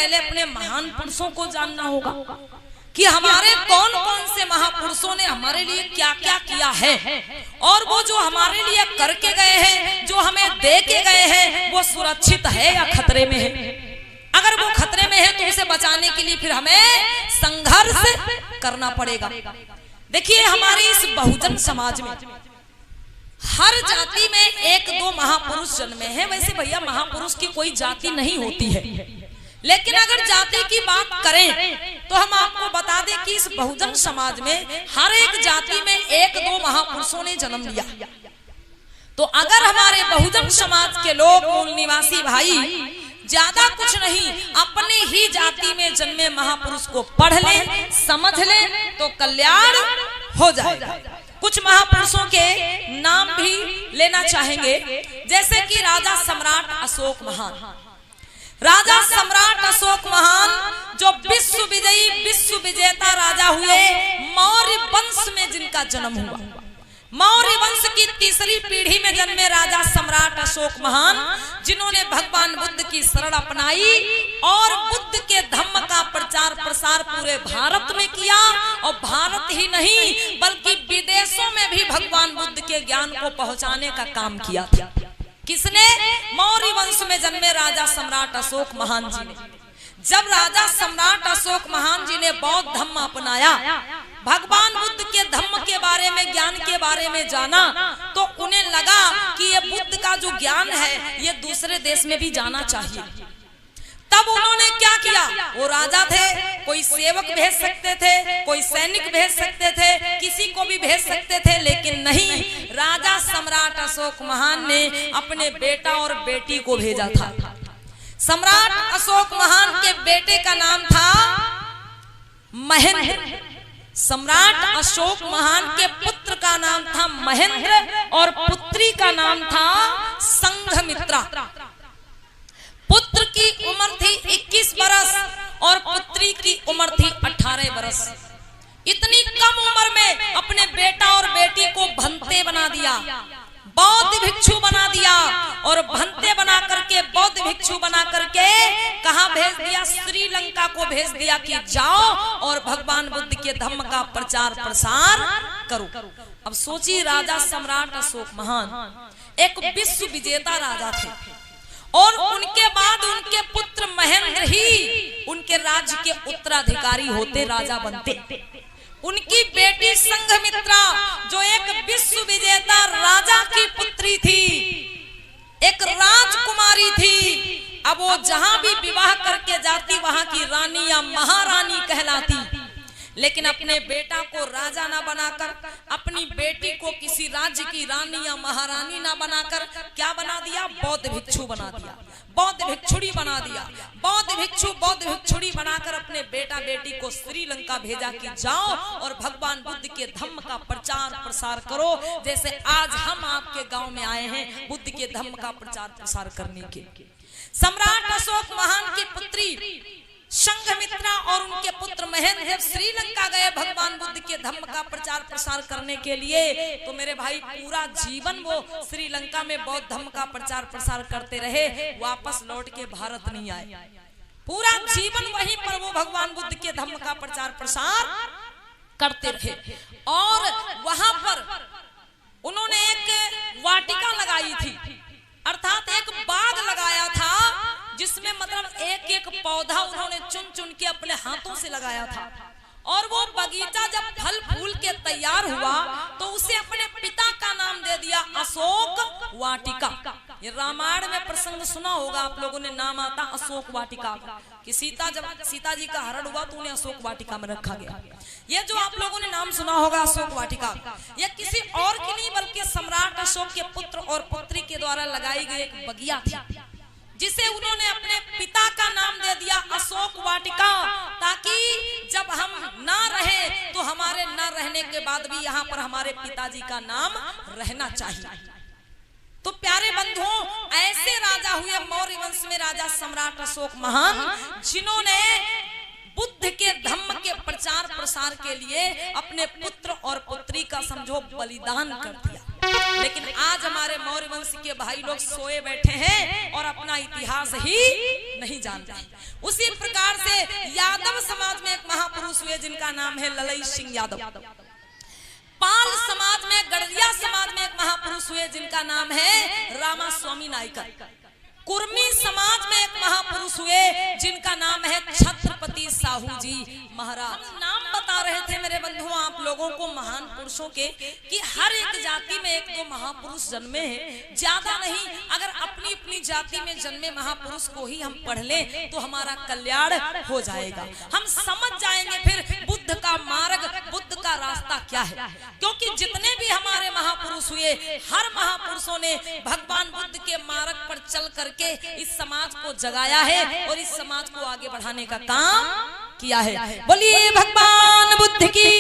पहले अपने महान पुरुषों को जानना होगा कि हमारे कौन कौन से महापुरुषों ने हमारे लिए क्या क्या किया है, और वो जो हमारे लिए करके गए हैं, जो हमें दे के गए हैं, वो सुरक्षित है या खतरे में है। अगर वो खतरे में है तो उसे बचाने के लिए फिर हमें संघर्ष करना पड़ेगा। देखिए, हमारे इस बहुजन समाज में हर जाति में एक दो महापुरुष जन्मे हैं। वैसे भैया महापुरुष की कोई जाति नहीं होती है, लेकिन अगर जाति की बात करें तो हम आपको बता दें कि इस बहुजन समाज में हर एक जाति में एक दो महापुरुषों ने जन्म लिया। तो अगर हमारे बहुजन समाज के लोग, मूल निवासी भाई, ज्यादा कुछ नहीं, अपने ही जाति में जन्मे महापुरुष को पढ़ लें, समझ लें, तो कल्याण हो जाएगा। कुछ महापुरुषों के नाम भी लेना चाहेंगे, जैसे कि राजा सम्राट अशोक महान। राजा सम्राट अशोक महान जो विश्व विजयी, विश्व विजेता राजा हुए, मौर्य वंश में जिनका जन्म हुआ, मौर्य वंश की तीसरी पीढ़ी में जन्मे राजा सम्राट अशोक महान, जिन्होंने भगवान बुद्ध की शरण अपनाई और बुद्ध के धम्म का प्रचार प्रसार पूरे भारत में किया, और भारत ही नहीं बल्कि विदेशों में भी भगवान बुद्ध के ज्ञान को पहुंचाने का काम किया था। किसने? मौर्य वंश में जन्मे राजा सम्राट अशोक महान जी ने। जब राजा सम्राट अशोक महान जी ने बौद्ध धम्म अपनाया, भगवान बुद्ध के धम्म के बारे में, ज्ञान के बारे में जाना, तो उन्हें लगा कि ये बुद्ध का जो ज्ञान है ये दूसरे देश में भी जाना चाहिए। तब उन्होंने क्या किया? वो राजा थे, कोई सेवक भेज सकते थे, कोई सैनिक भेज सकते थे, किसी को भी भेज सकते थे, लेकिन नहीं, राजा सम्राट अशोक महान ने अपने बेटा और बेटी को भेजा था। सम्राट अशोक महान के बेटे का नाम था महेंद्र। सम्राट अशोक महान के पुत्र का नाम था महेंद्र और पुत्री का नाम था संघमित्रा। पुत्र की उम्र थी 21 बरस और पुत्री की उम्र थी 18 बरस। इतनी कम उम्र में अपने बेटा और बेटी को भंते बना दिया, बौद्ध भिक्षु बना दिया, और भंते बना करके, बौद्ध भिक्षु बना करके कहाँ भेज दिया? श्रीलंका को भेज दिया कि जाओ और भगवान बुद्ध के धम्म का प्रचार प्रसार करो। अब सोचिए, राजा सम्राट अशोक महान एक विश्व विजेता राजा थे, और उनके बाद उनके पुत्र महेंद्र ही उनके राज्य के उत्तराधिकारी होते, राजा बनते। उनकी बेटी संघमित्रा जो एक विश्व विजेता राजा की पुत्री थी, एक राजकुमारी थी, अब वो जहां भी विवाह करके जाती वहां की रानी या महारानी कहलाती। लेकिन अपने बेटा को राजा ना बनाकर, अपनी बेटी को किसी राज्य की रानी या महारानी ना बनाकर क्या बना दिया? बौद्ध भिक्षु बना दिया, बौद्ध भिक्षुड़ी बना दिया। बौद्ध भिक्षु, बौद्ध भिक्षुड़ी बनाकर अपने बेटा बेटी को श्रीलंका भेजा कि जाओ और भगवान बुद्ध के धम्म का प्रचार प्रसार करो, जैसे आज हम आपके गांव में आए हैं बुद्ध के धम्म का प्रचार प्रसार करने के। सम्राट अशोक महान की पुत्री संघमित्रा और उनके पुत्र महेंद्र जब श्रीलंका गए भगवान बुद्ध के धम्म का प्रचार प्रसार करने के लिए, तो मेरे भाई पूरा जीवन वो श्रीलंका में बौद्ध धम्म का प्रचार प्रसार करते रहे, वापस लौट के भारत नहीं आए। पूरा जीवन वहीं पर वो भगवान बुद्ध के धम्म का प्रचार प्रसार करते रहे। और वहां पर उन्होंने एक वाटिका लगाई थी, अर्थात एक बाग लगाया था, जिसमें मतलब एक एक पौधा उन्होंने चुन चुन के अपने हाथों से लगाया था। और वो बगीचा जब फल फूल के तैयार हुआ तो उसे अपने पिता का नाम दे दिया अशोक वाटिका। ये रामायण में प्रसंग सुना होगा आप लोगों ने, नाम आता अशोक वाटिका कि जब सीता जी का हरण हुआ तो उन्हें अशोक वाटिका में रखा गया। ये जो आप लोगों ने नाम सुना होगा अशोक वाटिका, ये किसी और की नहीं बल्कि सम्राट अशोक के पुत्र और पुत्री के द्वारा लगाई गई एक बगिया थी, जिसे उन्होंने अपने पिता का नाम दे दिया अशोक वाटिका, ताकि जब हम ना रहे तो हमारे ना रहने के बाद भी यहाँ पर हमारे पिताजी का नाम रहना चाहिए। तो प्यारे बंधुओं, ऐसे राजा हुए मौर्य वंश में राजा सम्राट अशोक महान, जिन्होंने बुद्ध के धम्म के प्रचार प्रसार के लिए अपने पुत्र और पुत्री का समझो बलिदान कर दिया। लेकिन आज हमारे मौर्य वंश के भाई लोग सोए बैठे हैं और अपना इतिहास ही नहीं जानते। उसी प्रकार से यादव समाज में एक महापुरुष हुए जिनका नाम है ललई सिंह यादव। पाल समाज में, गड़रिया समाज में एक महापुरुष हुए जिनका नाम है रामास्वामी नायकर। कुर्मी समाज में एक महापुरुष हुए जिनका नाम है छत्रपति साहू जी महाराज। हम नाम बता रहे थे मेरे बंधुओं आप लोगों को महान पुरुषों के कि हर एक जाति में एक दो महापुरुष जन्मे हैं, ज्यादा नहीं। अगर अपनी अपनी जाति में जन्मे महापुरुष को ही हम पढ़ लें तो हमारा कल्याण हो जाएगा। हम समझ जाएंगे फिर बुद्ध का मार्ग, बुद्ध का रास्ता क्या है। क्योंकि जितने भी हमारे महापुरुष हुए, हर महापुरुषों ने भगवान बुद्ध के मार्ग पर चल करके इस समाज को जगाया है और इस समाज को आगे बढ़ाने का काम किया है। बोलिए भगवान बुद्ध की।